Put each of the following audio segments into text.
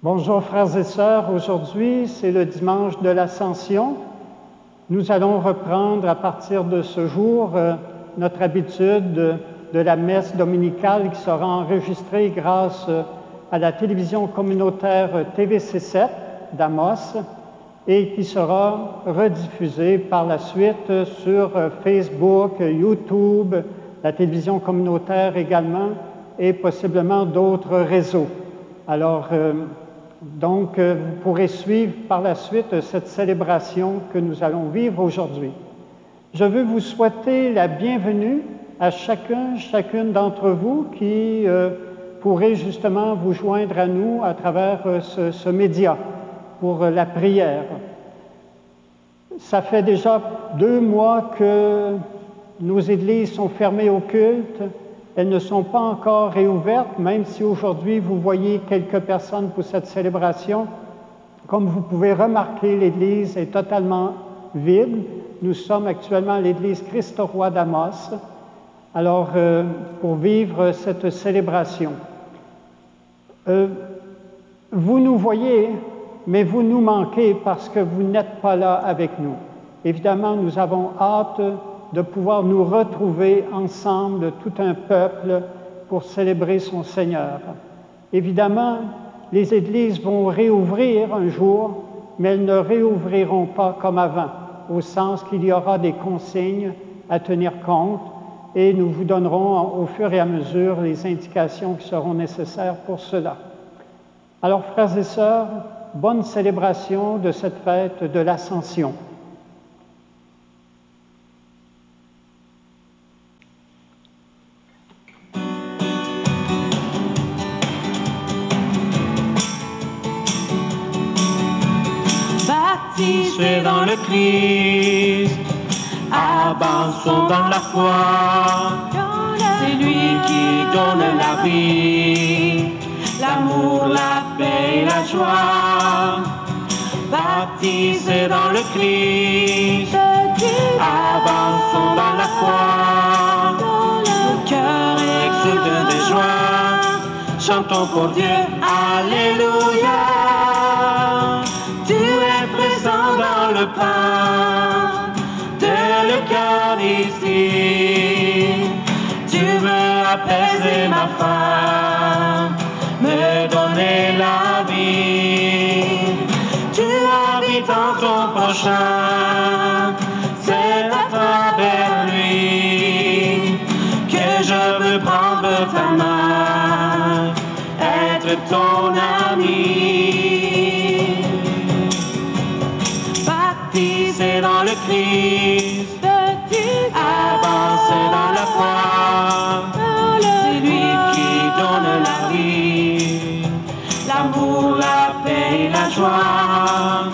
Bonjour frères et sœurs, aujourd'hui c'est le dimanche de l'Ascension. Nous allons reprendre à partir de ce jour notre habitude de la messe dominicale qui sera enregistrée grâce à la télévision communautaire TVC7 d'Amos et qui sera rediffusée par la suite sur Facebook, YouTube, la télévision communautaire également et possiblement d'autres réseaux. Alors, donc, vous pourrez suivre par la suite cette célébration que nous allons vivre aujourd'hui. Je veux vous souhaiter la bienvenue à chacune d'entre vous qui pourrez justement vous joindre à nous à travers ce média pour la prière. Ça fait déjà 2 mois que nos églises sont fermées au culte. Elles ne sont pas encore réouvertes, même si aujourd'hui vous voyez quelques personnes pour cette célébration. Comme vous pouvez remarquer, l'église est totalement vide. Nous sommes actuellement à l'église Christ-Roi d'Amos, alors pour vivre cette célébration. Vous nous voyez, mais vous nous manquez parce que vous n'êtes pas là avec nous. Évidemment, nous avons hâte de pouvoir nous retrouver ensemble, tout un peuple, pour célébrer son Seigneur. Évidemment, les églises vont réouvrir un jour, mais elles ne réouvriront pas comme avant, au sens qu'il y aura des consignes à tenir compte et nous vous donnerons au fur et à mesure les indications qui seront nécessaires pour cela. Alors, frères et sœurs, bonne célébration de cette fête de l'Ascension. Baptisé dans le Christ, avançons dans la foi. C'est lui qui donne la vie, l'amour, la paix et la joie. Baptisé dans le Christ, avançons dans la foi. Nos cœurs exultent de joie, chantons pour Dieu, Alléluia. Tu es présent dans le pain de l'Eucharistie. Tu veux apaiser ma faim, me donner la vie. Tu habites en ton prochain, c'est à travers lui que je veux prendre ta main, être ton ami. Baptisé dans le Christ, avancé dans la foi, c'est lui qui donne la vie, l'amour, la paix et la joie.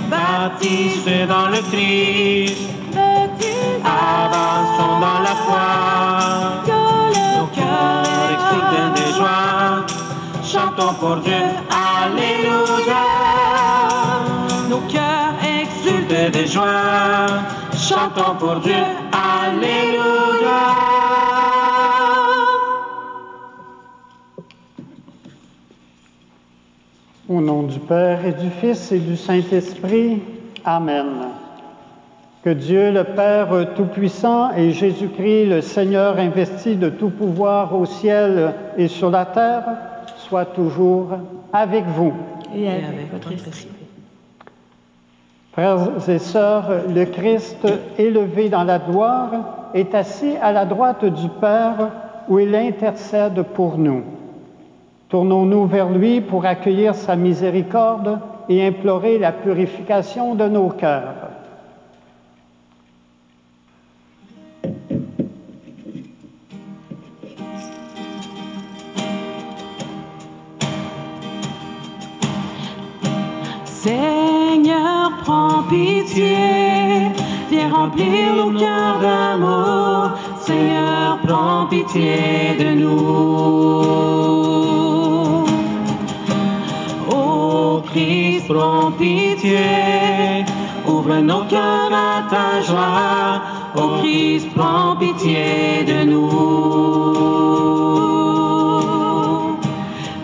Baptisé dans le Christ, avançons dans la foi, nos cœurs exultent de joie, chantons pour Dieu, Alléluia. Nos cœurs exultent de joie, chantons pour Dieu, Alléluia. Au nom du Père et du Fils et du Saint-Esprit, Amen. Que Dieu le Père Tout-Puissant et Jésus-Christ, le Seigneur investi de tout pouvoir au ciel et sur la terre, soient toujours avec vous. Et avec votre esprit. Frères et sœurs, le Christ, élevé dans la gloire, est assis à la droite du Père où il intercède pour nous. Tournons-nous vers lui pour accueillir sa miséricorde et implorer la purification de nos cœurs. Seigneur, prends pitié, viens remplir nos cœurs d'amour. Seigneur, prends pitié de nous. Ô Christ, prends pitié, ouvre nos cœurs à ta joie. Ô Christ, prends pitié de nous.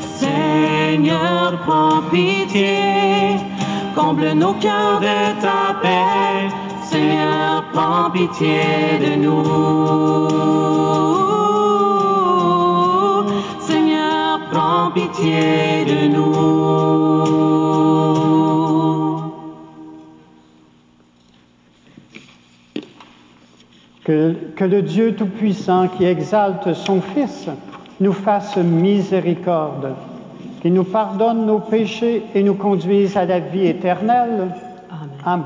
Seigneur, Seigneur, prends pitié, comble nos cœurs de ta paix. Seigneur, prends pitié de nous. Seigneur, prends pitié de nous. Que le Dieu Tout-Puissant qui exalte son Fils nous fasse miséricorde, qu'il nous pardonne nos péchés et nous conduise à la vie éternelle. Amen. Amen.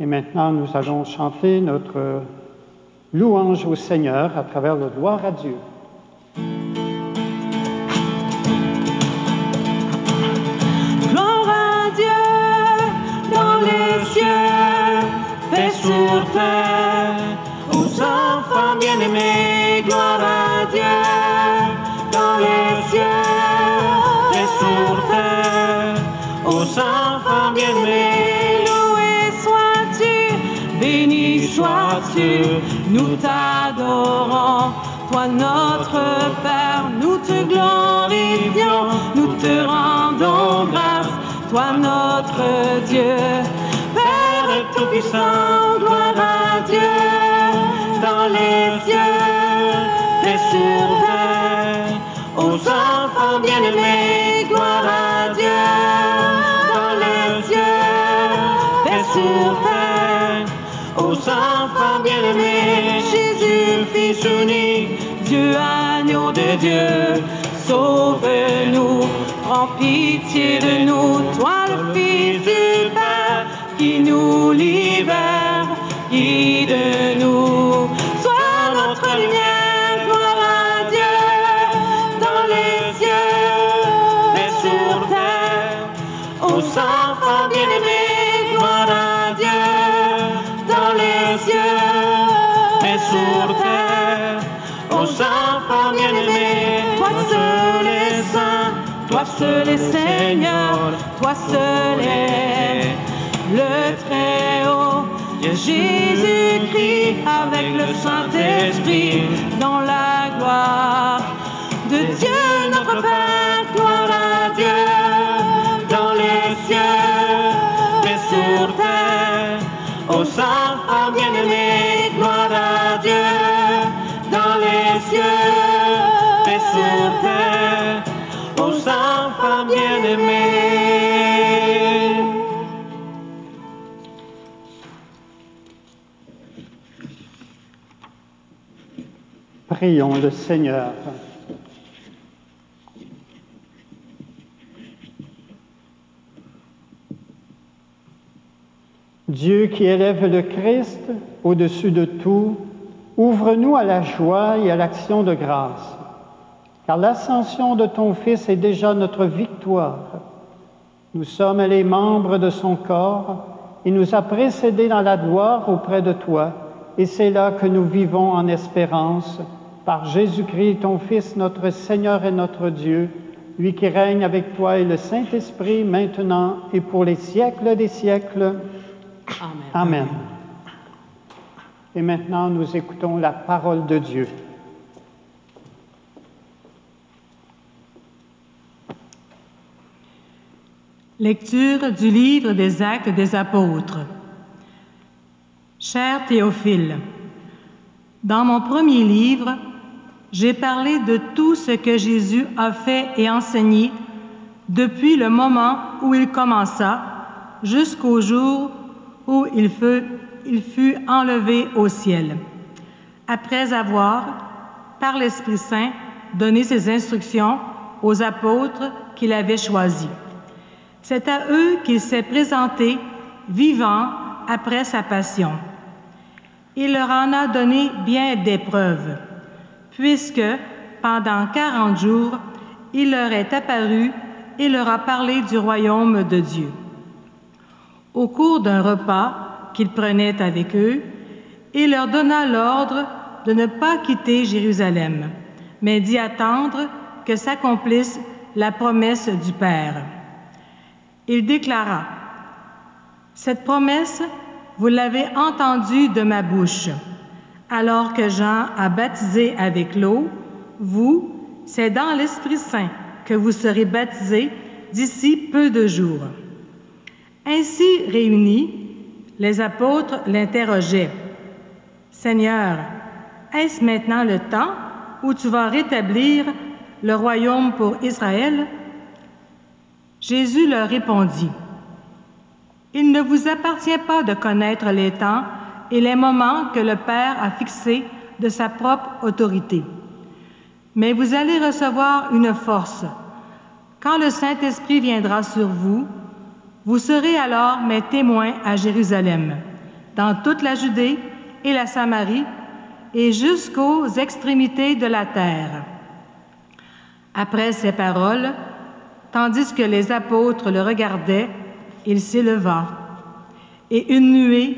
Et maintenant, nous allons chanter notre louange au Seigneur à travers le gloire à Dieu. Gloire à Dieu dans les cieux, paix sur terre, aux enfants bien-aimés. Gloire à Dieu dans les cieux, paix sur terre, aux enfants bien-aimés. Loué sois-tu, béni sois-tu, nous t'adorons. Toi notre Père, nous te glorifions, nous te rendons grâce, toi notre Dieu. Père Tout-Puissant, gloire à Dieu, dans les cieux, paix sur terre, aux enfants bien-aimés, gloire à Dieu, dans les cieux, paix sur terre, aux enfants bien-aimés. Jésus, Fils unique, Dieu, agneau de Dieu, sauve-nous, prends pitié de nous, toi le Fils du Père, qui nous libère, guide-nous. Sois notre lumière, gloire à Dieu, dans les cieux, paix sur terre, aux enfants bien-aimés, gloire à Dieu, dans les cieux, paix sur terre, aux enfants bien-aimés. Toi seul est saint, toi seul est Seigneur, toi seul est le Très-Haut, Jésus-Christ avec le Saint-Esprit, dans la gloire de Dieu notre Père. Gloire à Dieu dans les cieux, paix sur terre, aux enfants bien-aimés. Gloire à Dieu dans les cieux, paix sur terre, aux enfants bien-aimés. Prions le Seigneur. Dieu qui élève le Christ au-dessus de tout, ouvre-nous à la joie et à l'action de grâce, car l'ascension de ton Fils est déjà notre victoire. Nous sommes les membres de son corps. Il nous a précédés dans la gloire auprès de toi, et c'est là que nous vivons en espérance, par Jésus-Christ, ton Fils, notre Seigneur et notre Dieu, lui qui règne avec toi et le Saint-Esprit, maintenant et pour les siècles des siècles. Amen. Amen. Et maintenant, nous écoutons la parole de Dieu. Lecture du livre des Actes des Apôtres. Cher Théophile, dans mon premier livre, j'ai parlé de tout ce que Jésus a fait et enseigné depuis le moment où il commença jusqu'au jour où il fut enlevé au ciel, après avoir, par l'Esprit Saint, donné ses instructions aux apôtres qu'il avait choisis. C'est à eux qu'il s'est présenté vivant après sa passion. Il leur en a donné bien des preuves, puisque, pendant 40 jours, il leur est apparu et leur a parlé du royaume de Dieu. Au cours d'un repas qu'il prenait avec eux, il leur donna l'ordre de ne pas quitter Jérusalem, mais d'y attendre que s'accomplisse la promesse du Père. Il déclara: « Cette promesse, vous l'avez entendue de ma bouche. Alors que Jean a baptisé avec l'eau, vous, c'est dans l'Esprit Saint que vous serez baptisés d'ici peu de jours. » Ainsi réunis, les apôtres l'interrogeaient. « Seigneur, est-ce maintenant le temps où tu vas rétablir le royaume pour Israël? » Jésus leur répondit, « Il ne vous appartient pas de connaître les temps et les moments que le Père a fixés de sa propre autorité. Mais vous allez recevoir une force. Quand le Saint-Esprit viendra sur vous, vous serez alors mes témoins à Jérusalem, dans toute la Judée et la Samarie, et jusqu'aux extrémités de la terre. » Après ces paroles, tandis que les apôtres le regardaient, il s'éleva, et une nuée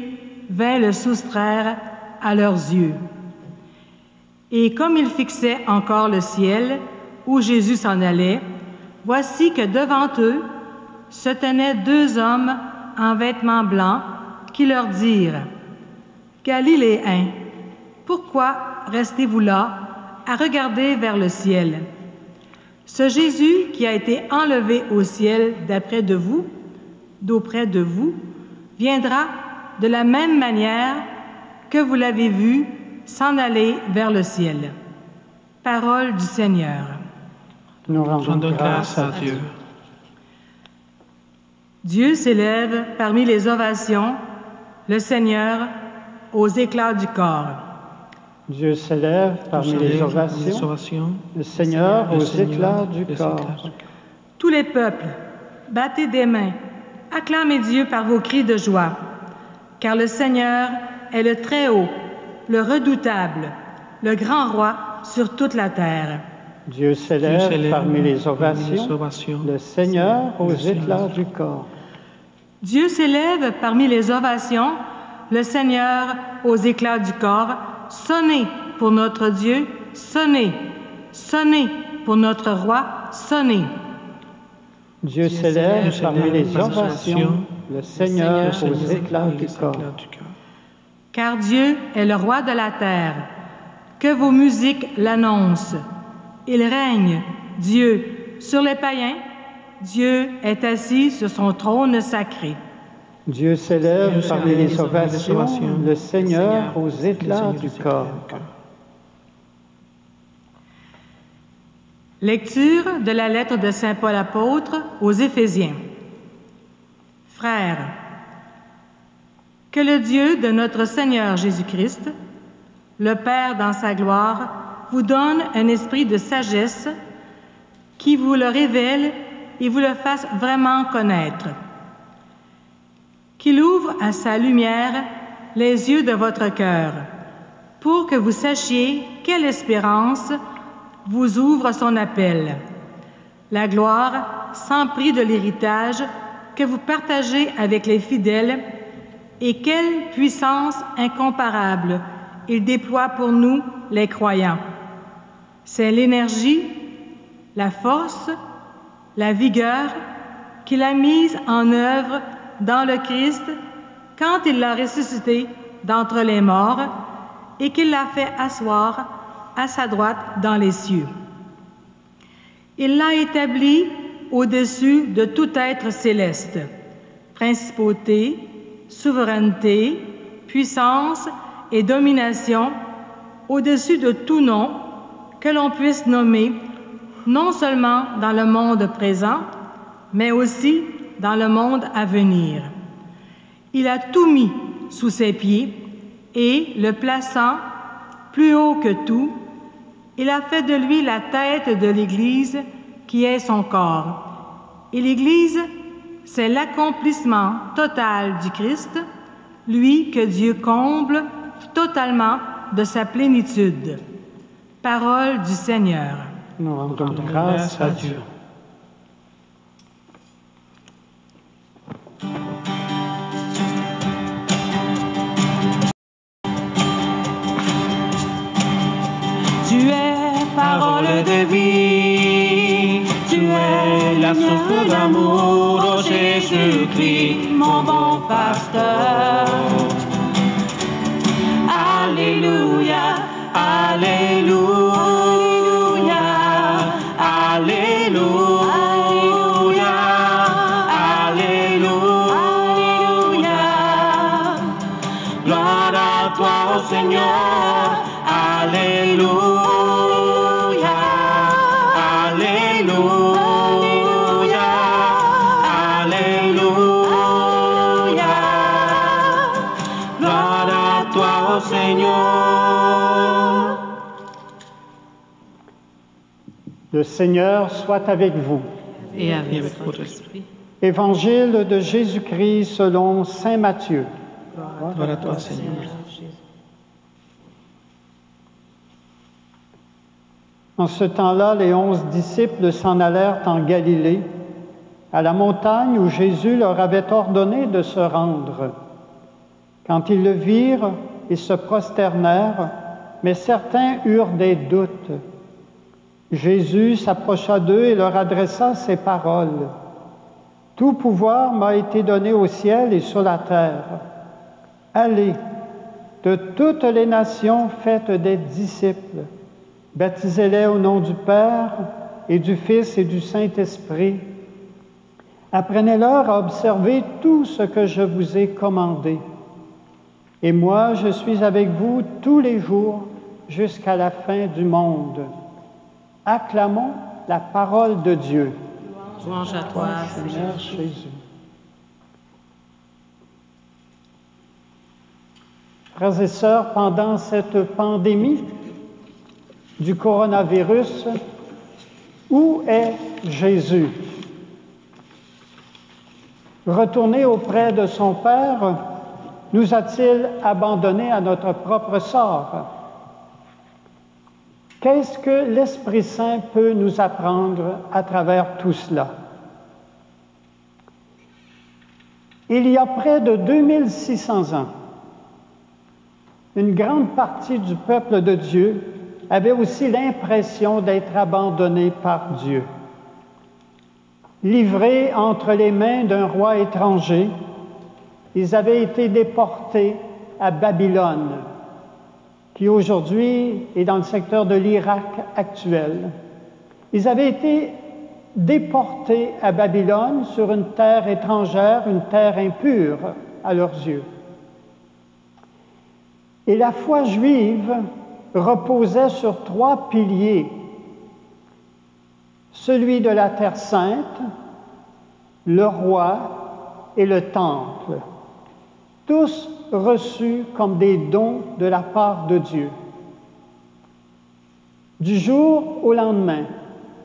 vint le soustraire à leurs yeux. Et comme ils fixaient encore le ciel, où Jésus s'en allait, voici que devant eux se tenaient deux hommes en vêtements blancs qui leur dirent, « Galiléens, pourquoi restez-vous là à regarder vers le ciel? Ce Jésus qui a été enlevé au ciel d'auprès de vous, viendra de la même manière que vous l'avez vu s'en aller vers le ciel. » Parole du Seigneur. Nous rendons grâce à Dieu. Dieu s'élève parmi les ovations, le Seigneur aux éclats du corps. Dieu s'élève parmi les ovations, le Seigneur aux éclats du corps. Tous les peuples, battez des mains, acclamez Dieu par vos cris de joie, car le Seigneur est le Très-Haut, le Redoutable, le Grand Roi sur toute la terre. Dieu s'élève parmi les ovations, le Seigneur aux éclats du corps. Dieu s'élève parmi les ovations, le Seigneur aux éclats du corps. Sonnez pour notre Dieu, sonnez, sonnez pour notre Roi, sonnez. Dieu s'élève parmi les ovations, le Seigneur aux éclats du corps. Car Dieu est le Roi de la terre, que vos musiques l'annoncent. Il règne, Dieu, sur les païens. Dieu est assis sur son trône sacré. Dieu s'élève parmi les ovations, le Seigneur aux éclats du corps. Lecture de la lettre de saint Paul apôtre aux Éphésiens. Frères, que le Dieu de notre Seigneur Jésus-Christ, le Père dans sa gloire, vous donne un esprit de sagesse qui vous le révèle et vous le fasse vraiment connaître. Qu'il ouvre à sa lumière les yeux de votre cœur, pour que vous sachiez quelle espérance vous ouvre son appel, la gloire sans prix de l'héritage que vous partagez avec les fidèles, et quelle puissance incomparable il déploie pour nous, les croyants. C'est l'énergie, la force, la vigueur qu'il a mise en œuvre dans le Christ quand il l'a ressuscité d'entre les morts et qu'il l'a fait asseoir à sa droite dans les cieux. Il l'a établi au-dessus de tout être céleste, principauté, souveraineté, puissance et domination, au-dessus de tout nom que l'on puisse nommer, non seulement dans le monde présent, mais aussi dans le monde à venir. Il a tout mis sous ses pieds et, le plaçant plus haut que tout, il a fait de lui la tête de l'Église qui est son corps. Et l'Église, c'est l'accomplissement total du Christ, lui que Dieu comble totalement de sa plénitude. Parole du Seigneur. Nous rendons grâce à Dieu. Tu es parole de vie, tu es la source d'amour, oh Jésus-Christ, mon bon pasteur. Alléluia, Alléluia, Seigneur soit avec vous. Et avec votre esprit. Évangile de Jésus-Christ selon saint Matthieu. Gloire à toi, Seigneur. En ce temps-là, les 11 disciples s'en allèrent en Galilée, à la montagne où Jésus leur avait ordonné de se rendre. Quand ils le virent, ils se prosternèrent, mais certains eurent des doutes. Jésus s'approcha d'eux et leur adressa ces paroles. « Tout pouvoir m'a été donné au ciel et sur la terre. Allez, de toutes les nations, faites des disciples. Baptisez-les au nom du Père et du Fils et du Saint-Esprit. Apprenez-leur à observer tout ce que je vous ai commandé. Et moi, je suis avec vous tous les jours jusqu'à la fin du monde. » Acclamons la parole de Dieu. Louange à toi, Seigneur Jésus. Frères et sœurs, pendant cette pandémie du coronavirus, où est Jésus? Retourné auprès de son Père, nous a-t-il abandonnés à notre propre sort? Qu'est-ce que l'Esprit Saint peut nous apprendre à travers tout cela? Il y a près de 2600 ans, une grande partie du peuple de Dieu avait aussi l'impression d'être abandonné par Dieu. Livrés entre les mains d'un roi étranger, ils avaient été déportés à Babylone, qui aujourd'hui est dans le secteur de l'Irak actuel. Ils avaient été déportés à Babylone sur une terre étrangère, une terre impure à leurs yeux. Et la foi juive reposait sur 3 piliers. Celui de la Terre sainte, le roi et le temple. Tous reçus comme des dons de la part de Dieu. Du jour au lendemain,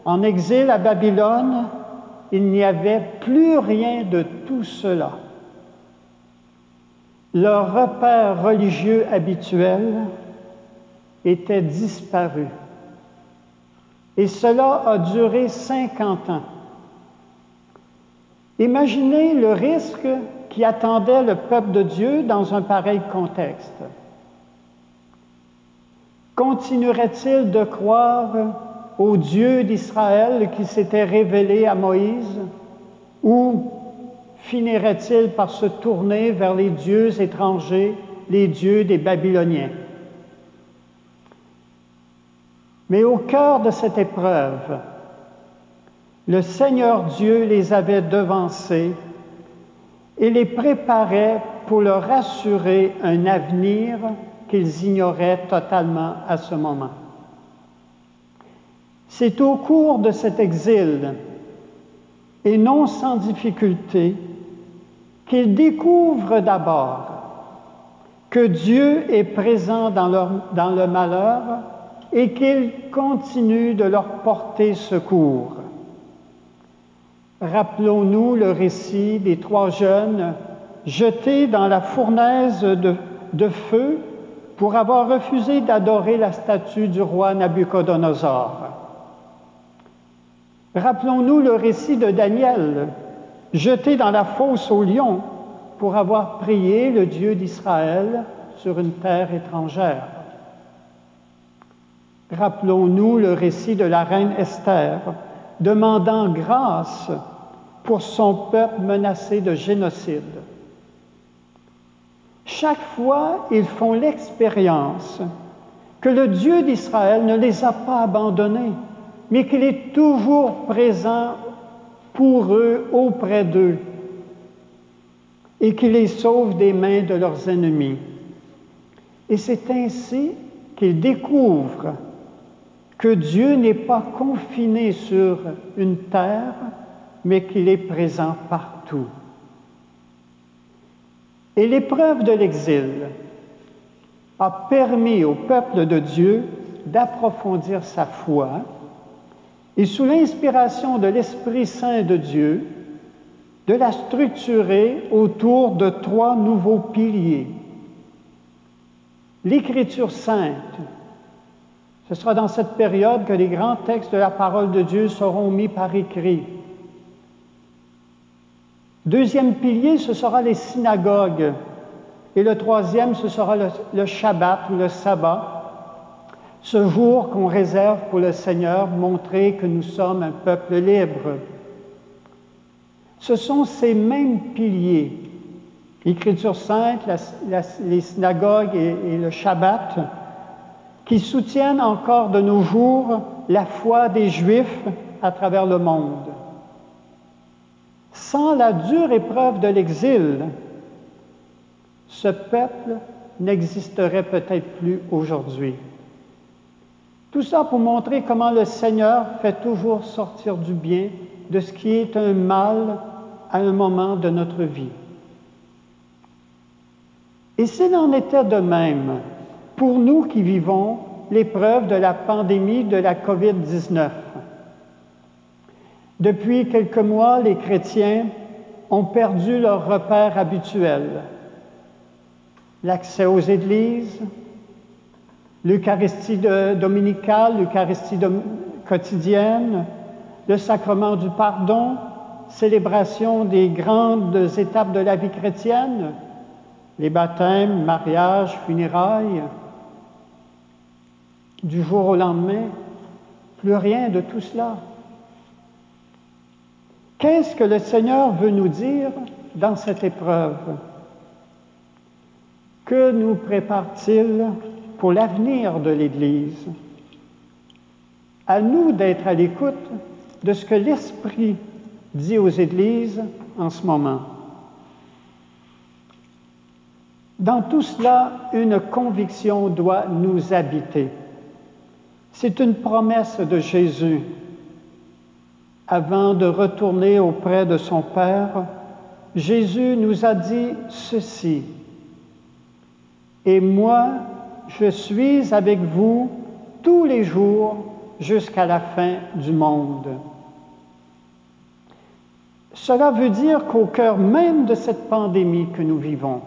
en exil à Babylone, il n'y avait plus rien de tout cela. Leur repère religieux habituel était disparu. Et cela a duré 50 ans. Imaginez le risque qui attendait le peuple de Dieu dans un pareil contexte. Continuerait-il de croire au Dieu d'Israël qui s'était révélé à Moïse, ou finirait-il par se tourner vers les dieux étrangers, les dieux des Babyloniens? Mais au cœur de cette épreuve, le Seigneur Dieu les avait devancés et les préparait pour leur assurer un avenir qu'ils ignoraient totalement à ce moment. C'est au cours de cet exil, et non sans difficulté, qu'ils découvrent d'abord que Dieu est présent dans le malheur et qu'il continue de leur porter secours. Rappelons-nous le récit des 3 jeunes jetés dans la fournaise de feu pour avoir refusé d'adorer la statue du roi Nabuchodonosor. Rappelons-nous le récit de Daniel, jeté dans la fosse aux lions pour avoir prié le Dieu d'Israël sur une terre étrangère. Rappelons-nous le récit de la reine Esther, demandant grâce pour son peuple menacé de génocide. Chaque fois, ils font l'expérience que le Dieu d'Israël ne les a pas abandonnés, mais qu'il est toujours présent pour eux, auprès d'eux, et qu'il les sauve des mains de leurs ennemis. Et c'est ainsi qu'ils découvrent que Dieu n'est pas confiné sur une terre, mais qu'il est présent partout. Et l'épreuve de l'exil a permis au peuple de Dieu d'approfondir sa foi et sous l'inspiration de l'Esprit Saint de Dieu, de la structurer autour de 3 nouveaux piliers. L'Écriture sainte. Ce sera dans cette période que les grands textes de la parole de Dieu seront mis par écrit. Deuxième pilier, ce sera les synagogues. Et le troisième, ce sera le Shabbat ou le sabbat, ce jour qu'on réserve pour le Seigneur, montrer que nous sommes un peuple libre. Ce sont ces mêmes piliers, l'Écriture sainte, les synagogues et le Shabbat, qui soutiennent encore de nos jours la foi des Juifs à travers le monde. Sans la dure épreuve de l'exil, ce peuple n'existerait peut-être plus aujourd'hui. Tout ça pour montrer comment le Seigneur fait toujours sortir du bien de ce qui est un mal à un moment de notre vie. Et s'il en était de même pour nous qui vivons l'épreuve de la pandémie de la COVID-19. Depuis quelques mois, les chrétiens ont perdu leur repère habituel. L'accès aux églises, l'Eucharistie dominicale, l'Eucharistie quotidienne, le sacrement du pardon, célébration des grandes étapes de la vie chrétienne, les baptêmes, mariages, funérailles. Du jour au lendemain, plus rien de tout cela. Qu'est-ce que le Seigneur veut nous dire dans cette épreuve? Que nous prépare-t-il pour l'avenir de l'Église? À nous d'être à l'écoute de ce que l'Esprit dit aux Églises en ce moment. Dans tout cela, une conviction doit nous habiter. C'est une promesse de Jésus. Avant de retourner auprès de son Père, Jésus nous a dit ceci: « Et moi, je suis avec vous tous les jours jusqu'à la fin du monde. » Cela veut dire qu'au cœur même de cette pandémie que nous vivons,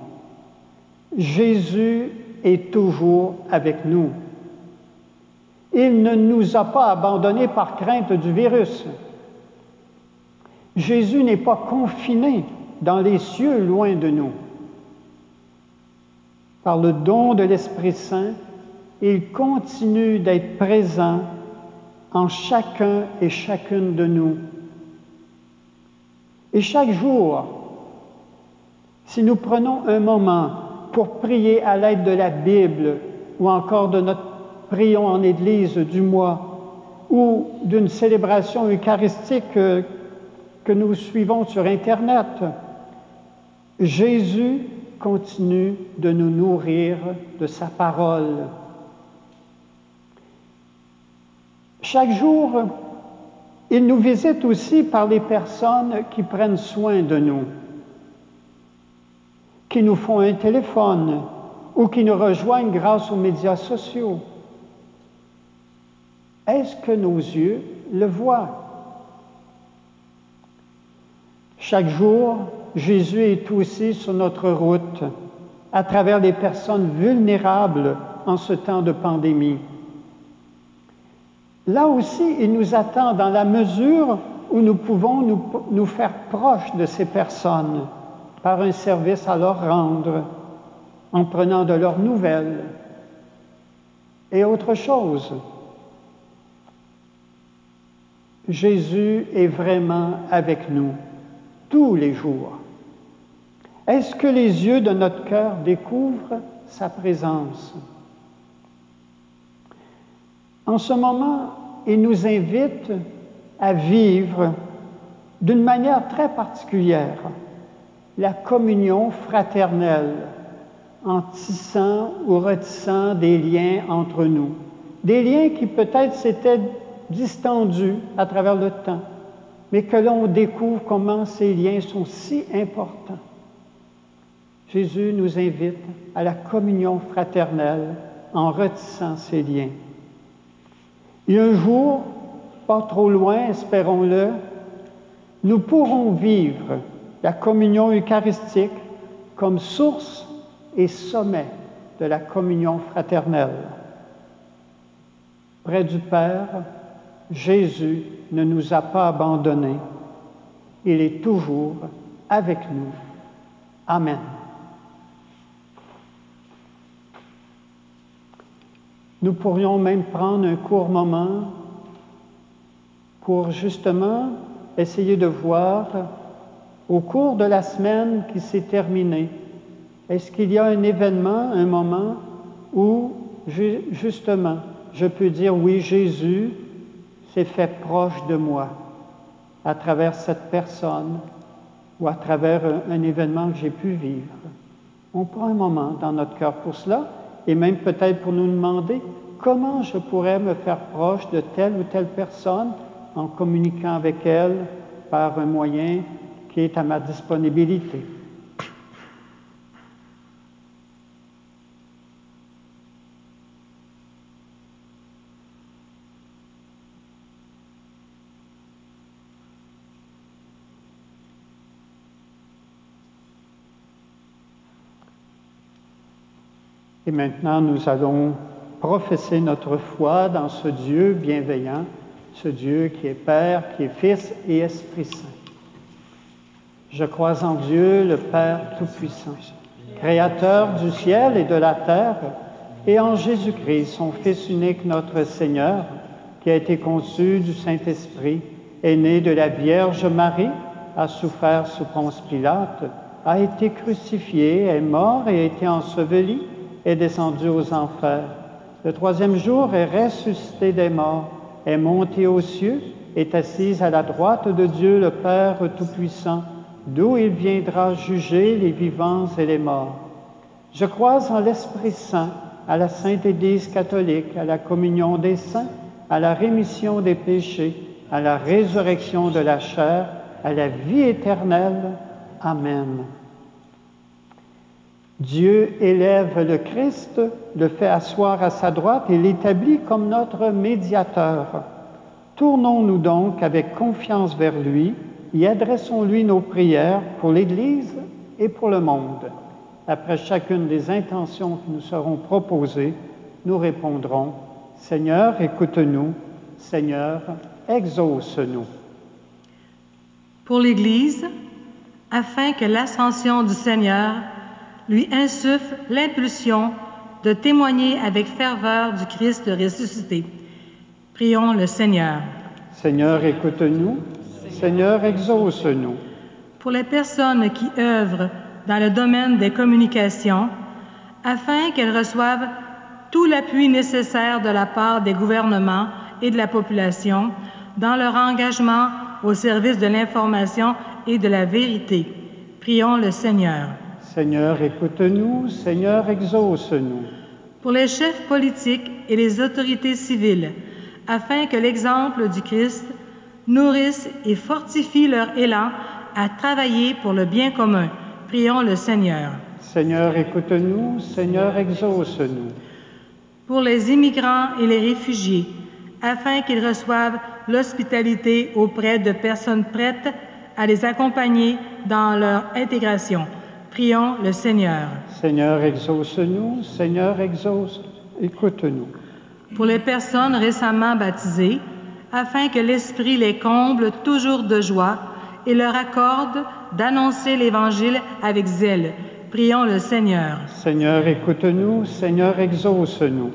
Jésus est toujours avec nous. Il ne nous a pas abandonnés par crainte du virus. Jésus n'est pas confiné dans les cieux loin de nous. Par le don de l'Esprit Saint, il continue d'être présent en chacun et chacune de nous. Et chaque jour, si nous prenons un moment pour prier à l'aide de la Bible ou encore de notre prions en Église du mois ou d'une célébration eucharistique que nous suivons sur Internet, Jésus continue de nous nourrir de sa parole. Chaque jour, il nous visite aussi par les personnes qui prennent soin de nous, qui nous font un téléphone ou qui nous rejoignent grâce aux médias sociaux. Est-ce que nos yeux le voient? Chaque jour, Jésus est aussi sur notre route, à travers les personnes vulnérables en ce temps de pandémie. Là aussi, il nous attend dans la mesure où nous pouvons nous faire proches de ces personnes par un service à leur rendre, en prenant de leurs nouvelles. Et autre chose, Jésus est vraiment avec nous tous les jours. Est-ce que les yeux de notre cœur découvrent sa présence? En ce moment, il nous invite à vivre d'une manière très particulière la communion fraternelle en tissant ou retissant des liens entre nous. Des liens qui peut-être s'étaient distendus à travers le temps, mais que l'on découvre comment ces liens sont si importants. Jésus nous invite à la communion fraternelle en retissant ces liens. Et un jour, pas trop loin, espérons-le, nous pourrons vivre la communion eucharistique comme source et sommet de la communion fraternelle. Près du Père, Jésus ne nous a pas abandonnés. Il est toujours avec nous. Amen. Nous pourrions même prendre un court moment pour justement essayer de voir au cours de la semaine qui s'est terminée, est-ce qu'il y a un événement, un moment où justement je peux dire oui, Jésus s'est fait proche de moi à travers cette personne ou à travers un événement que j'ai pu vivre. On prend un moment dans notre cœur pour cela et même peut-être pour nous demander comment je pourrais me faire proche de telle ou telle personne en communiquant avec elle par un moyen qui est à ma disponibilité. Et maintenant, nous allons professer notre foi dans ce Dieu bienveillant, ce Dieu qui est Père, qui est Fils et Esprit Saint. Je crois en Dieu, le Père Tout-Puissant, Créateur du ciel et de la terre, et en Jésus-Christ, son Fils unique, notre Seigneur, qui a été conçu du Saint-Esprit, est né de la Vierge Marie, a souffert sous Ponce Pilate, a été crucifié, est mort et a été enseveli, est descendu aux enfers. Le troisième jour est ressuscité des morts, est monté aux cieux, est assis à la droite de Dieu le Père Tout-Puissant, d'où il viendra juger les vivants et les morts. Je crois en l'Esprit Saint, à la Sainte Église catholique, à la communion des saints, à la rémission des péchés, à la résurrection de la chair, à la vie éternelle. Amen. Dieu élève le Christ, le fait asseoir à sa droite et l'établit comme notre médiateur. Tournons-nous donc avec confiance vers lui et adressons-lui nos prières pour l'Église et pour le monde. Après chacune des intentions qui nous seront proposées, nous répondrons « Seigneur, écoute-nous. Seigneur, exauce-nous. » Pour l'Église, afin que l'ascension du Seigneur lui insuffle l'impulsion de témoigner avec ferveur du Christ ressuscité. Prions le Seigneur. Seigneur, écoute-nous. Seigneur, exauce-nous. Pour les personnes qui œuvrent dans le domaine des communications, afin qu'elles reçoivent tout l'appui nécessaire de la part des gouvernements et de la population dans leur engagement au service de l'information et de la vérité. Prions le Seigneur. Seigneur, écoute-nous. Seigneur, exauce-nous. Pour les chefs politiques et les autorités civiles, afin que l'exemple du Christ nourrisse et fortifie leur élan à travailler pour le bien commun. Prions le Seigneur. Seigneur, écoute-nous. Seigneur, exauce-nous. Pour les immigrants et les réfugiés, afin qu'ils reçoivent l'hospitalité auprès de personnes prêtes à les accompagner dans leur intégration. Prions le Seigneur. Seigneur, exauce-nous. Seigneur, écoute-nous. Pour les personnes récemment baptisées, afin que l'Esprit les comble toujours de joie et leur accorde d'annoncer l'Évangile avec zèle. Prions le Seigneur. Seigneur, écoute-nous. Seigneur, exauce-nous.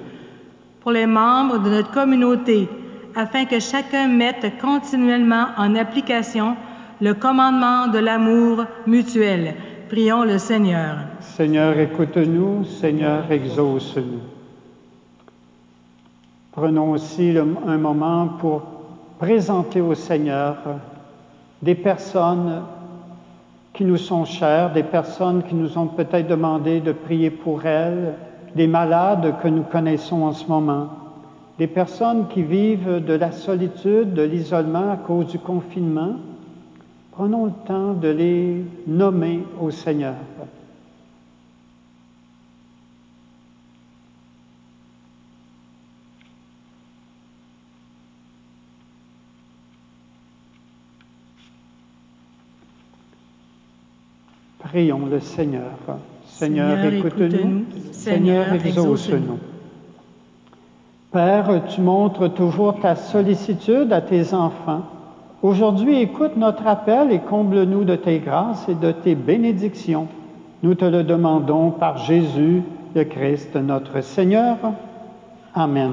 Pour les membres de notre communauté, afin que chacun mette continuellement en application le commandement de l'amour mutuel. Prions le Seigneur. Seigneur, écoute-nous. Seigneur, exauce-nous. Prenons aussi un moment pour présenter au Seigneur des personnes qui nous sont chères, des personnes qui nous ont peut-être demandé de prier pour elles, des malades que nous connaissons en ce moment, des personnes qui vivent de la solitude, de l'isolement à cause du confinement. Prenons le temps de les nommer au Seigneur. Prions le Seigneur. Seigneur, écoute-nous. Seigneur, exauce-nous. Père, tu montres toujours ta sollicitude à tes enfants. Aujourd'hui, écoute notre appel et comble-nous de tes grâces et de tes bénédictions. Nous te le demandons par Jésus, le Christ, notre Seigneur. Amen.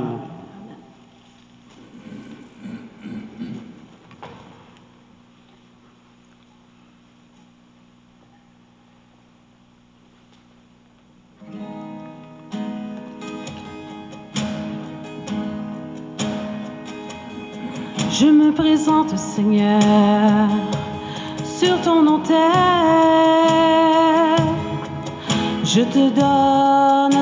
Je me présente, Seigneur, sur ton autel. Je te donne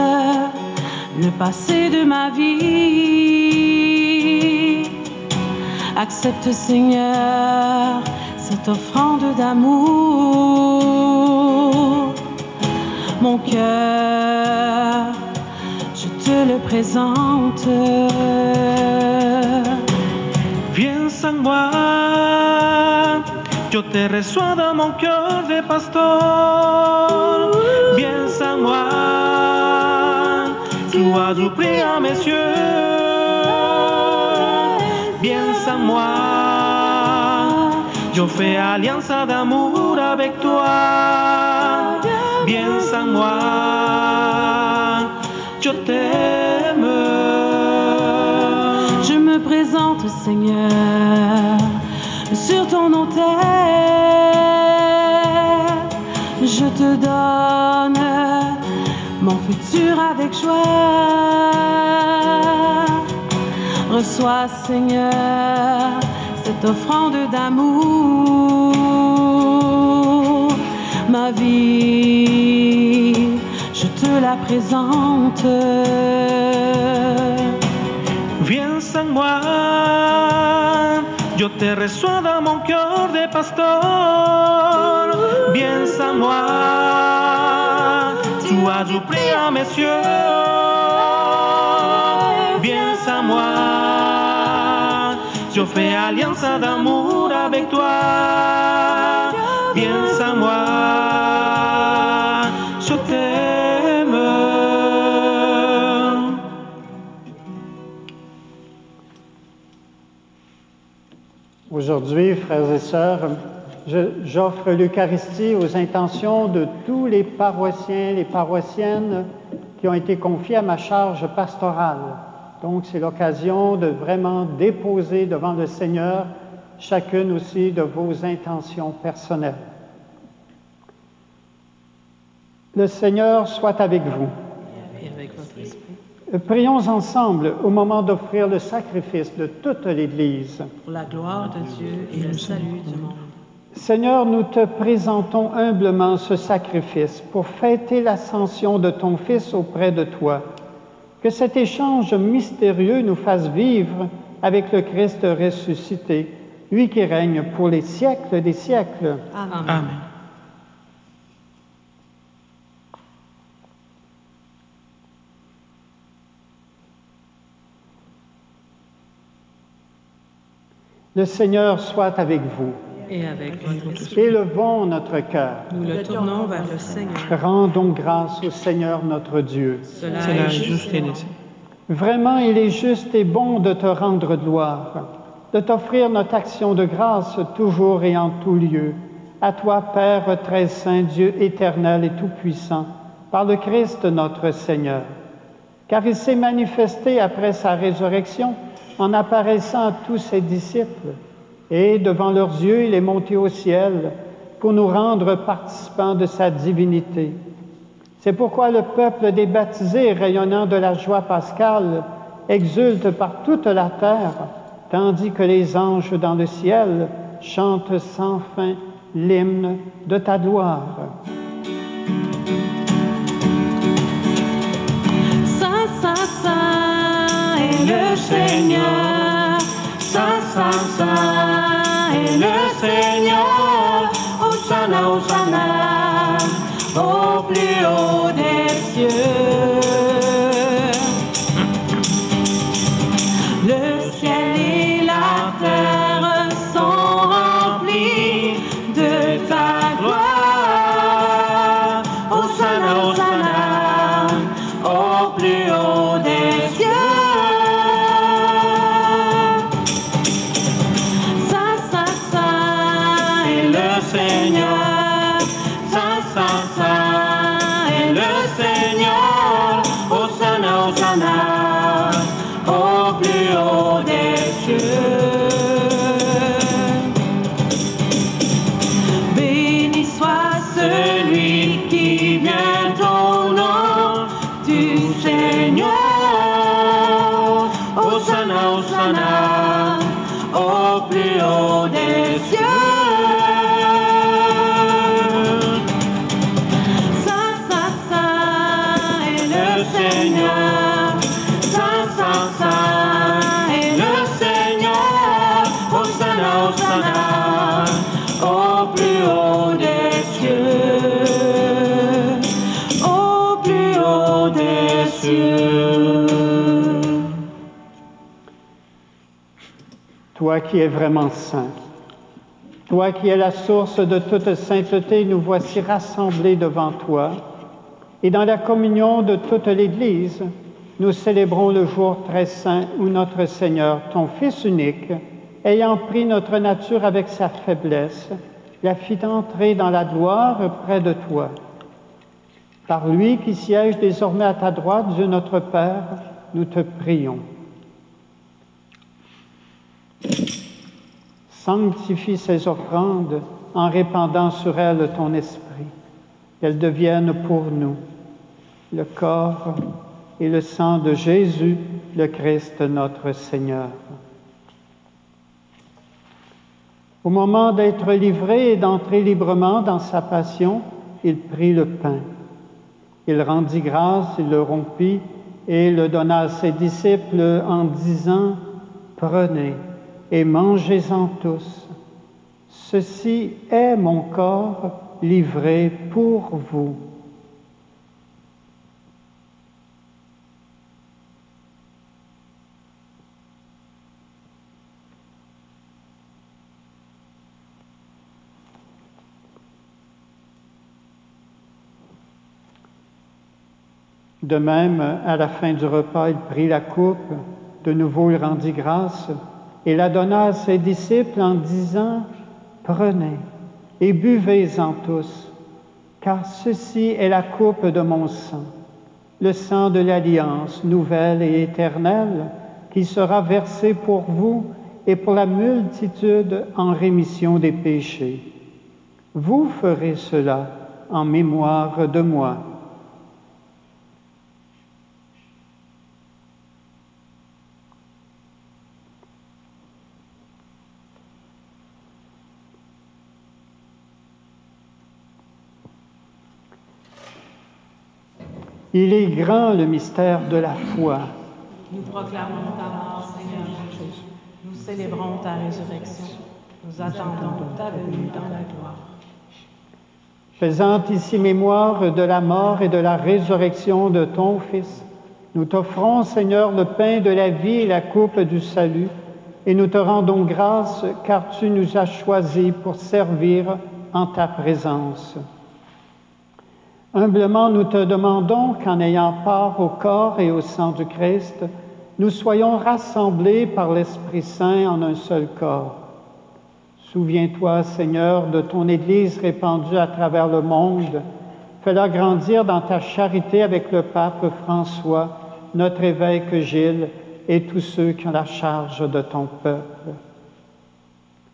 le passé de ma vie. Accepte, Seigneur, cette offrande d'amour. Mon cœur, je te le présente. Viens sans moi, yo te reçois dans mon cœur de pasteur. Viens sans moi, tu as du prix à mes yeux. Viens sans moi, yo fais alliance d'amour avec toi. Viens sans moi, yo t'aime. Je me présente, Seigneur, sur ton autel. Je te donne mon futur avec joie. Reçois, Seigneur, cette offrande d'amour. Ma vie, je te la présente. Viens sans moi, yo te reçois dans mon cœur de pasteur. Viens sans moi, tu as du prix à mes yeux. Viens sans moi, je fais alliance d'amour avec toi. Viens sans moi, je t'aime. Aujourd'hui, frères et sœurs, j'offre l'Eucharistie aux intentions de tous les paroissiens, les paroissiennes qui ont été confiés à ma charge pastorale. Donc, c'est l'occasion de vraiment déposer devant le Seigneur chacune aussi de vos intentions personnelles. Le Seigneur soit avec vous. Et avec votre esprit. Prions ensemble au moment d'offrir le sacrifice de toute l'Église. Pour la gloire de Dieu et le salut du monde. Seigneur, nous te présentons humblement ce sacrifice pour fêter l'ascension de ton Fils auprès de toi. Que cet échange mystérieux nous fasse vivre avec le Christ ressuscité, lui qui règne pour les siècles des siècles. Amen. Amen. Le Seigneur soit avec vous. Et avec votre esprit. Élevons notre cœur. Nous le tournons vers le Seigneur. Rendons grâce au Seigneur notre Dieu. Cela C'est est la juste juste et et bon. nécessaire. Vraiment, il est juste et bon de te rendre gloire, de t'offrir notre action de grâce toujours et en tout lieu. À toi, Père très saint, Dieu éternel et tout-puissant, par le Christ notre Seigneur. Car il s'est manifesté après sa résurrection en apparaissant à tous ses disciples. Et devant leurs yeux, il est monté au ciel pour nous rendre participants de sa divinité. C'est pourquoi le peuple des baptisés, rayonnant de la joie pascale, exulte par toute la terre, tandis que les anges dans le ciel chantent sans fin l'hymne de ta gloire. Saint, Saint, Saint est le Seigneur. Saint, Saint, Saint est le Seigneur. Hosanna, Hosanna, au plus haut des cieux. Le ciel et la terre sont remplis de ta gloire. toi qui es vraiment saint, toi qui es la source de toute sainteté, nous voici rassemblés devant toi. Et dans la communion de toute l'Église, nous célébrons le jour très saint où notre Seigneur, ton Fils unique, ayant pris notre nature avec sa faiblesse, la fit entrer dans la gloire près de toi. Par lui qui siège désormais à ta droite, Dieu notre Père, nous te prions. Sanctifie ces offrandes en répandant sur elles ton esprit, qu'elles deviennent pour nous le corps et le sang de Jésus, le Christ notre Seigneur. Au moment d'être livré et d'entrer librement dans sa passion, il prit le pain. Il rendit grâce, il le rompit et le donna à ses disciples en disant « Prenez et mangez-en tous. Ceci est mon corps livré pour vous. » De même, à la fin du repas, il prit la coupe, de nouveau il rendit grâce et la donna à ses disciples en disant « Prenez et buvez-en tous, car ceci est la coupe de mon sang, le sang de l'alliance nouvelle et éternelle, qui sera versé pour vous et pour la multitude en rémission des péchés. Vous ferez cela en mémoire de moi. » Il est grand le mystère de la foi. Nous proclamons ta mort, Seigneur Jésus. Nous célébrons ta résurrection. Nous attendons ta venue dans la gloire. Faisant ici mémoire de la mort et de la résurrection de ton Fils, nous t'offrons, Seigneur, le pain de la vie et la coupe du salut, et nous te rendons grâce car tu nous as choisis pour servir en ta présence. Humblement, nous te demandons qu'en ayant part au corps et au sang du Christ, nous soyons rassemblés par l'Esprit Saint en un seul corps. Souviens-toi, Seigneur, de ton Église répandue à travers le monde. Fais-la grandir dans ta charité avec le pape François, notre évêque Gilles et tous ceux qui ont la charge de ton peuple.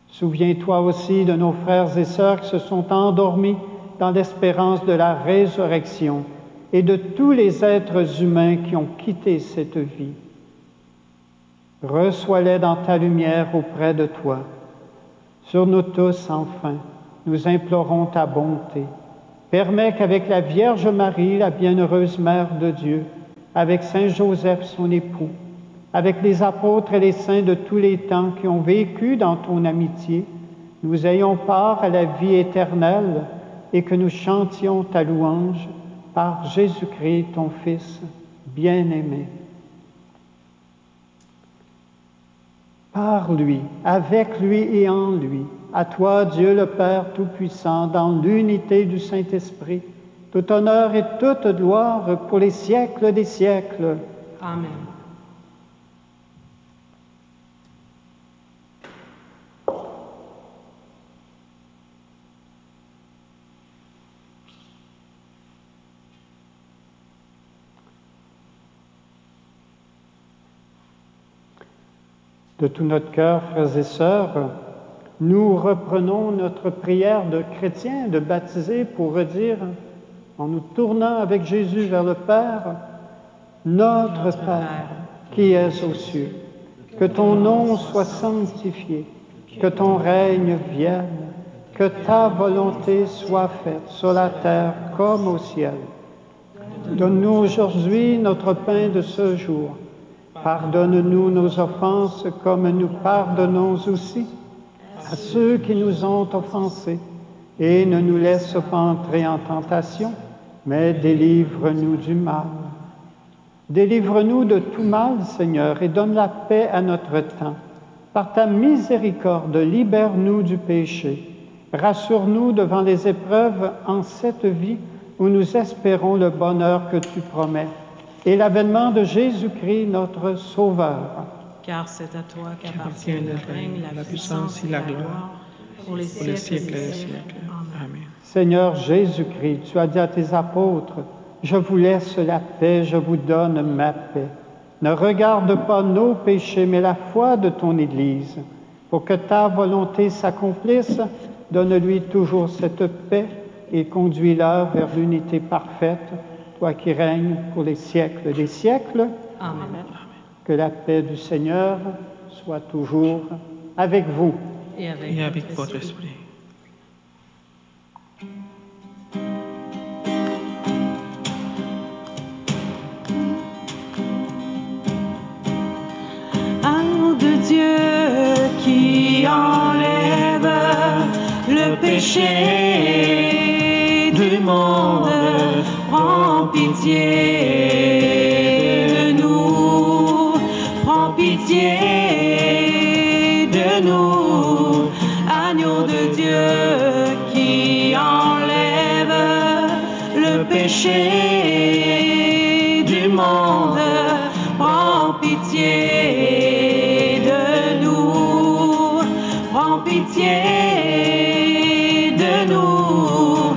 Souviens-toi aussi de nos frères et sœurs qui se sont endormis dans l'espérance de la résurrection et de tous les êtres humains qui ont quitté cette vie. Reçois-les dans ta lumière auprès de toi. Sur nous tous, enfin, nous implorons ta bonté. Permets qu'avec la Vierge Marie, la bienheureuse Mère de Dieu, avec Saint Joseph, son époux, avec les apôtres et les saints de tous les temps qui ont vécu dans ton amitié, nous ayons part à la vie éternelle et que nous chantions ta louange par Jésus-Christ, ton Fils bien-aimé. Par lui, avec lui et en lui, à toi, Dieu le Père Tout-Puissant, dans l'unité du Saint-Esprit, tout honneur et toute gloire pour les siècles des siècles. Amen. De tout notre cœur, frères et sœurs, nous reprenons notre prière de chrétiens, de baptisés, pour redire, en nous tournant avec Jésus vers le Père, « Notre Père, qui es aux cieux, que ton nom soit sanctifié, que ton règne vienne, que ta volonté soit faite sur la terre comme au ciel. Donne-nous aujourd'hui notre pain de ce jour. Pardonne-nous nos offenses comme nous pardonnons aussi à ceux qui nous ont offensés. Et ne nous laisse pas entrer en tentation, mais délivre-nous du mal. Délivre-nous de tout mal, Seigneur, et donne la paix à notre temps. Par ta miséricorde, libère-nous du péché. Rassure-nous devant les épreuves en cette vie où nous espérons le bonheur que tu promets et l'avènement de Jésus-Christ, notre Sauveur. Car c'est à toi qu'appartient le règne, la puissance et la gloire pour les siècles des siècles. Amen. Seigneur Jésus-Christ, tu as dit à tes apôtres, « Je vous laisse la paix, je vous donne ma paix. » Ne regarde pas nos péchés, mais la foi de ton Église. Pour que ta volonté s'accomplisse, donne-lui toujours cette paix et conduis-la vers l'unité parfaite, toi qui règnes pour les siècles des siècles. Amen. Que la paix du Seigneur soit toujours avec vous. Et avec votre esprit. Agneau de Dieu qui enlève le péché du monde, prends pitié de nous, prends pitié de nous. Agneau de Dieu qui enlève le péché du monde, prends pitié de nous, prends pitié de nous.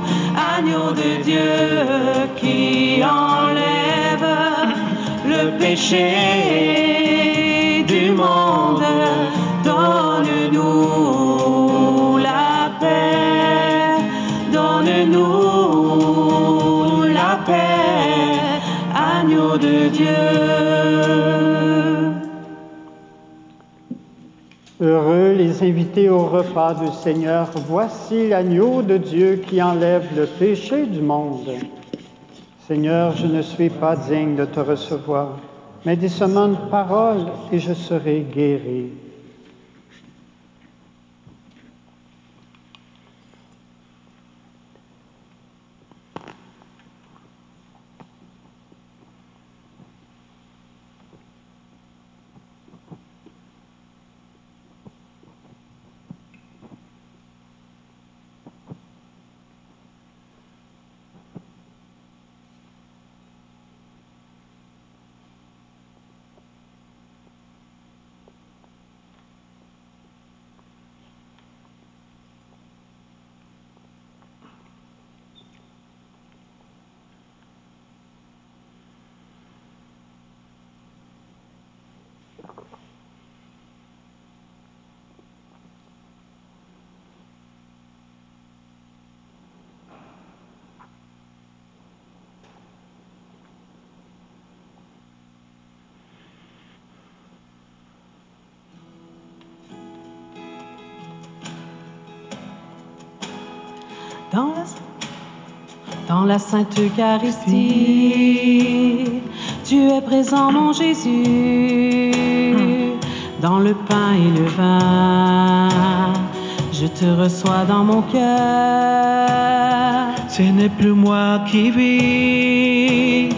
Agneau de Dieu qui enlève le péché du monde, donne-nous la paix, donne-nous la paix, agneau de Dieu. Heureux les invités au repas du Seigneur. Voici l'agneau de Dieu qui enlève le péché du monde. Seigneur, je ne suis pas digne de te recevoir, mais dis seulement une parole et je serai guéri. Dans la Sainte Eucharistie, tu es présent, mon Jésus, dans le pain et le vin, je te reçois dans mon cœur. Ce n'est plus moi qui vis,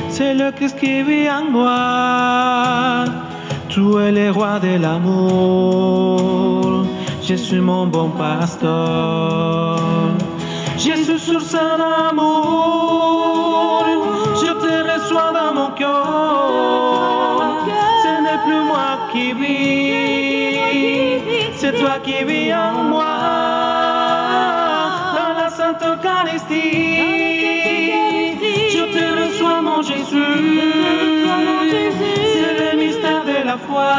c'est le Christ qui vit en moi. Tu es le roi de l'amour, je suis mon bon pasteur. Jésus sur son amour, je te reçois dans mon cœur. Ce n'est plus moi qui vis, c'est toi qui vis en moi. Dans la Sainte Eucharistie, je te reçois mon Jésus. C'est le mystère de la foi,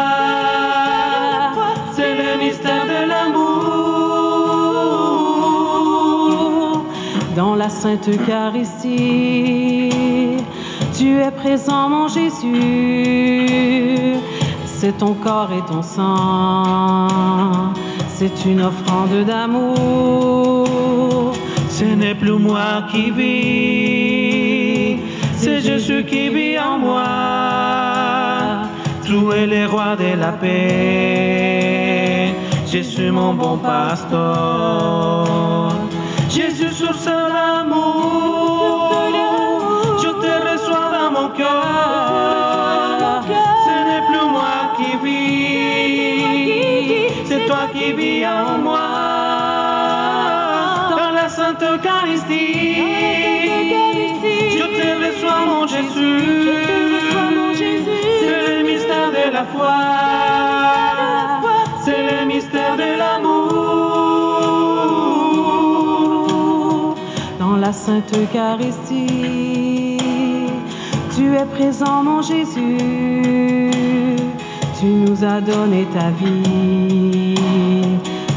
c'est le mystère de l'amour. Dans la Sainte Eucharistie, tu es présent, mon Jésus. C'est ton corps et ton sang, c'est une offrande d'amour. Ce n'est plus moi qui vis, c'est Jésus qui vit en moi. Tu es le roi de la paix, je suis mon bon pasteur. Jésus sur son amour, je te reçois dans mon cœur. Ce n'est plus moi qui vis, Sainte Eucharistie, je te reçois mon Jésus, c'est le mystère de la foi, c'est le mystère de l'amour. Dans la Sainte Eucharistie, tu es présent mon Jésus, tu nous as donné ta vie,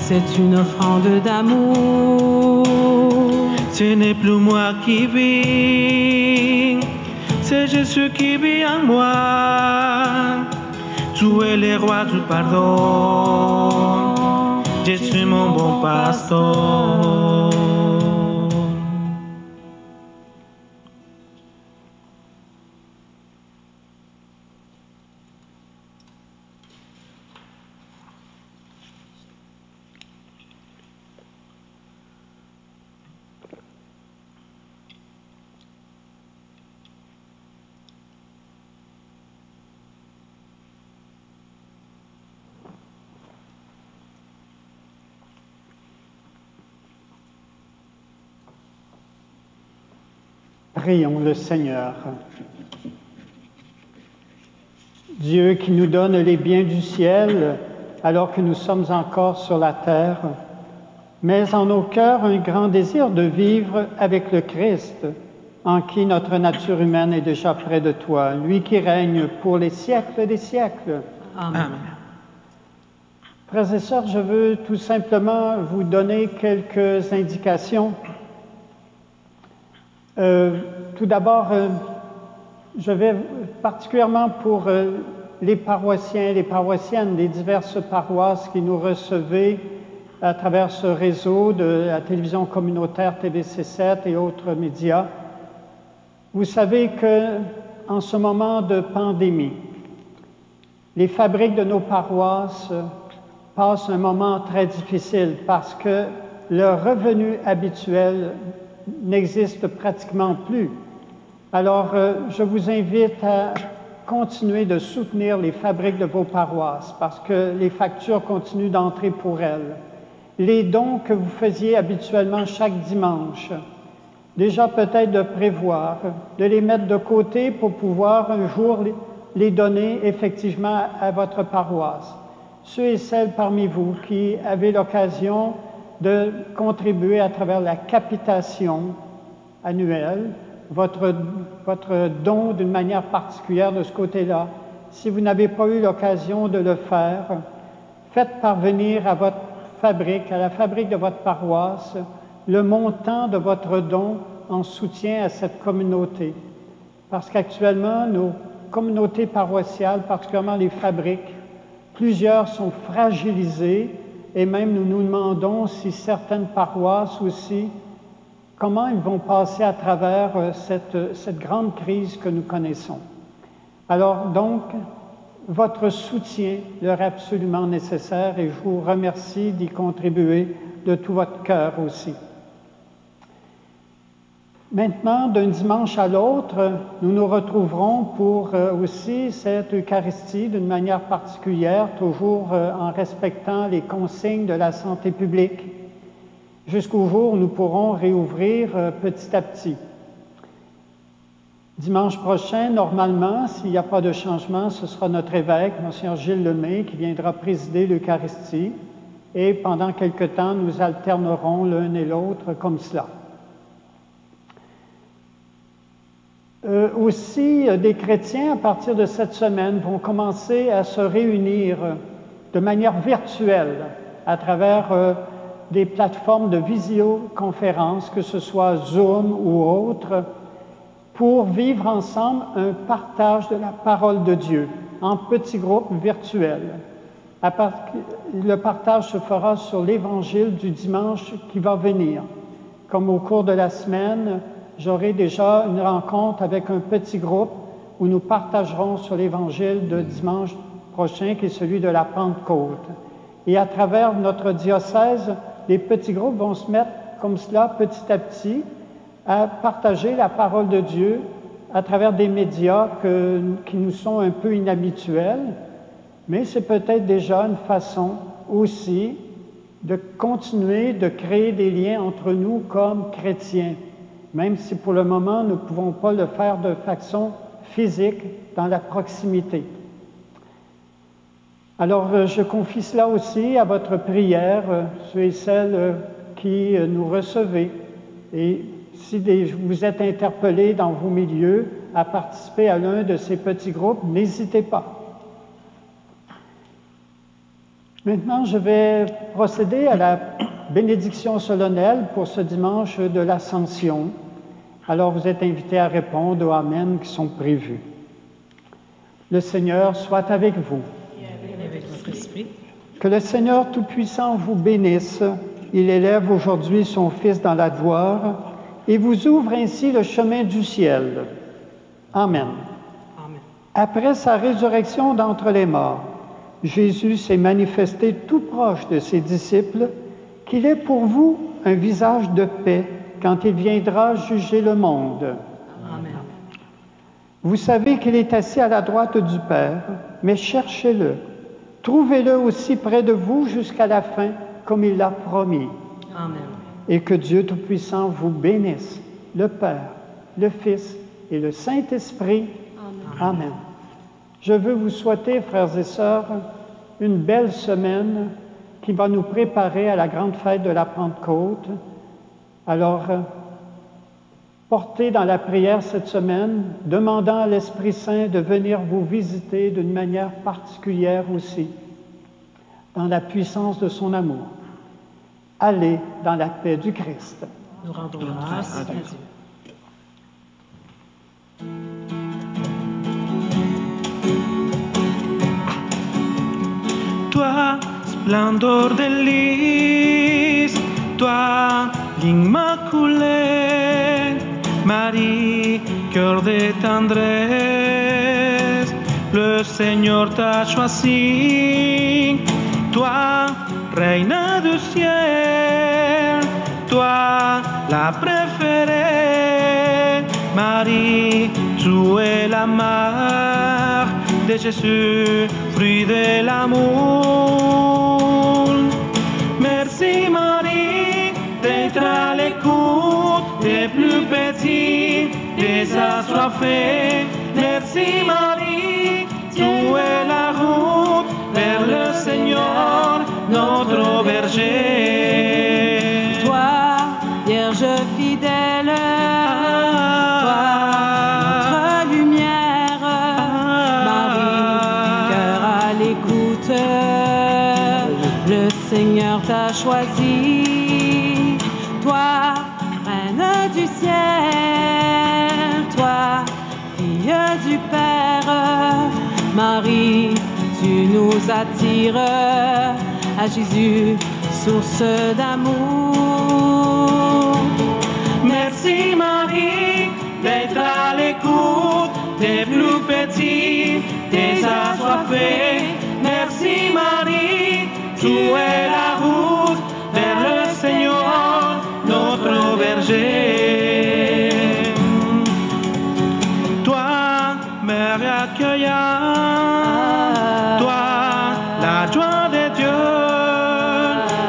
c'est une offrande d'amour. Ce n'est plus moi qui vis, c'est Jésus qui vit en moi. Tu es le roi du pardon, je suis mon bon pasteur. Prions le Seigneur. Dieu qui nous donne les biens du ciel alors que nous sommes encore sur la terre, mets en nos cœurs un grand désir de vivre avec le Christ, en qui notre nature humaine est déjà près de toi, lui qui règne pour les siècles des siècles. Amen. Frères et sœurs, je veux tout simplement vous donner quelques indications. Tout d'abord, je vais particulièrement pour les paroissiens et les paroissiennes des diverses paroisses qui nous recevaient à travers ce réseau de la télévision communautaire TVC7 et autres médias. Vous savez qu'en ce moment de pandémie, les fabriques de nos paroisses passent un moment très difficile parce que leur revenu habituel n'existe pratiquement plus. Alors, je vous invite à continuer de soutenir les fabriques de vos paroisses parce que les factures continuent d'entrer pour elles. Les dons que vous faisiez habituellement chaque dimanche, déjà peut-être de prévoir, de les mettre de côté pour pouvoir un jour les donner effectivement à votre paroisse. Ceux et celles parmi vous qui avez l'occasion de contribuer à travers la capitation annuelle, votre don d'une manière particulière de ce côté-là. Si vous n'avez pas eu l'occasion de le faire, faites parvenir à votre fabrique, à la fabrique de votre paroisse, le montant de votre don en soutien à cette communauté. Parce qu'actuellement, nos communautés paroissiales, particulièrement les fabriques, plusieurs sont fragilisées et même nous nous demandons si certaines paroisses aussi, comment ils vont passer à travers cette grande crise que nous connaissons. Alors donc, votre soutien leur est absolument nécessaire et je vous remercie d'y contribuer de tout votre cœur aussi. Maintenant, d'un dimanche à l'autre, nous nous retrouverons pour aussi cette Eucharistie d'une manière particulière, toujours en respectant les consignes de la santé publique, jusqu'au jour où nous pourrons réouvrir petit à petit. Dimanche prochain, normalement, s'il n'y a pas de changement, ce sera notre évêque, Monseigneur Gilles Lemay, qui viendra présider l'Eucharistie, et pendant quelque temps, nous alternerons l'un et l'autre comme cela. Aussi, des chrétiens, à partir de cette semaine, vont commencer à se réunir de manière virtuelle à travers des plateformes de visioconférence, que ce soit Zoom ou autre, pour vivre ensemble un partage de la parole de Dieu en petits groupes virtuels. Le partage se fera sur l'Évangile du dimanche qui va venir. Comme au cours de la semaine, j'aurai déjà une rencontre avec un petit groupe où nous partagerons sur l'Évangile de dimanche prochain, qui est celui de la Pentecôte. Et à travers notre diocèse, les petits groupes vont se mettre comme cela, petit à petit, à partager la parole de Dieu à travers des médias qui nous sont un peu inhabituels, mais c'est peut-être déjà une façon aussi de continuer de créer des liens entre nous comme chrétiens, même si pour le moment nous ne pouvons pas le faire de façon physique dans la proximité. Alors, je confie cela aussi à votre prière, ceux et celles qui nous recevez. Et si vous êtes interpellés dans vos milieux à participer à l'un de ces petits groupes, n'hésitez pas. Maintenant, je vais procéder à la bénédiction solennelle pour ce dimanche de l'Ascension. Alors, vous êtes invités à répondre aux Amen qui sont prévus. Le Seigneur soit avec vous. Que le Seigneur Tout-Puissant vous bénisse. Il élève aujourd'hui son Fils dans la gloire et vous ouvre ainsi le chemin du ciel. Amen. Amen. Après sa résurrection d'entre les morts, Jésus s'est manifesté tout proche de ses disciples qu'il est pour vous un visage de paix quand il viendra juger le monde. Amen. Vous savez qu'il est assis à la droite du Père, mais cherchez-le. Trouvez-le aussi près de vous jusqu'à la fin, comme il l'a promis. Amen. Et que Dieu Tout-Puissant vous bénisse, le Père, le Fils et le Saint-Esprit. Amen. Amen. Je veux vous souhaiter, frères et sœurs, une belle semaine qui va nous préparer à la grande fête de la Pentecôte. Alors, portez dans la prière cette semaine, demandant à l'Esprit Saint de venir vous visiter d'une manière particulière aussi, dans la puissance de son amour. Allez dans la paix du Christ. Nous rendons grâce à Dieu. Toi, splendor de lys, toi, l'Immaculée, Marie, cœur de tendresse, le Seigneur t'a choisi. Toi, Reine du ciel, toi, la préférée, Marie, tu es la mère de Jésus, fruit de l'amour. Merci Marie d'être à l'écoute des plus petits, des assoiffés. Merci Marie, tu es la route vers le Seigneur, notre berger. Toi, Vierge fidèle, toi, notre lumière, Marie, cœur à l'écoute, le Seigneur t'a choisi. Toi, Reine du ciel, toi, fille du Père, Marie, tu nous attires à Jésus, source d'amour. Merci Marie d'être à l'écoute des plus petits, des assoiffés. Merci Marie, tu es la route vers le Seigneur, notre berger. Toi, Mère accueillante, toi, la joie de Dieu,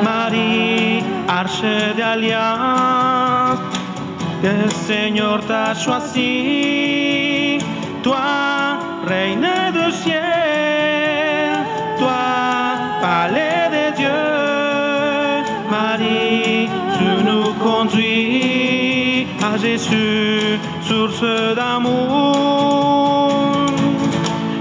Marie, arche d'alliance, le Seigneur t'a choisi. Toi, Reine du ciel, toi, palais de Dieu, Marie, tu nous conduis à Jésus, source d'amour.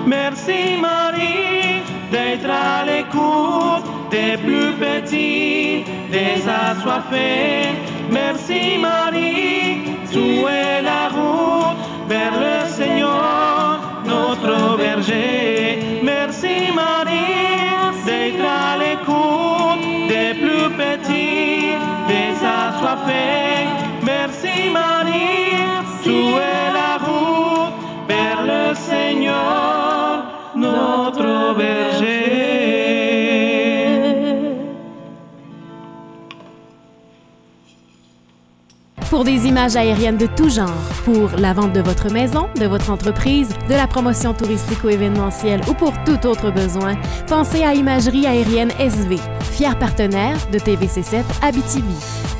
Merci Marie d'être à l'écoute des plus petits, des assoiffés. Merci Marie, tu es la route vers le Seigneur, notre berger. Merci Marie d'être à l'écoute des plus petits, des assoiffés. Merci Marie, tu es la route vers le Seigneur, notre berger. Pour des images aériennes de tout genre, pour la vente de votre maison, de votre entreprise, de la promotion touristique ou événementielle ou pour tout autre besoin, pensez à Imagerie aérienne SV. fier partenaire de TVC7 Abitibi.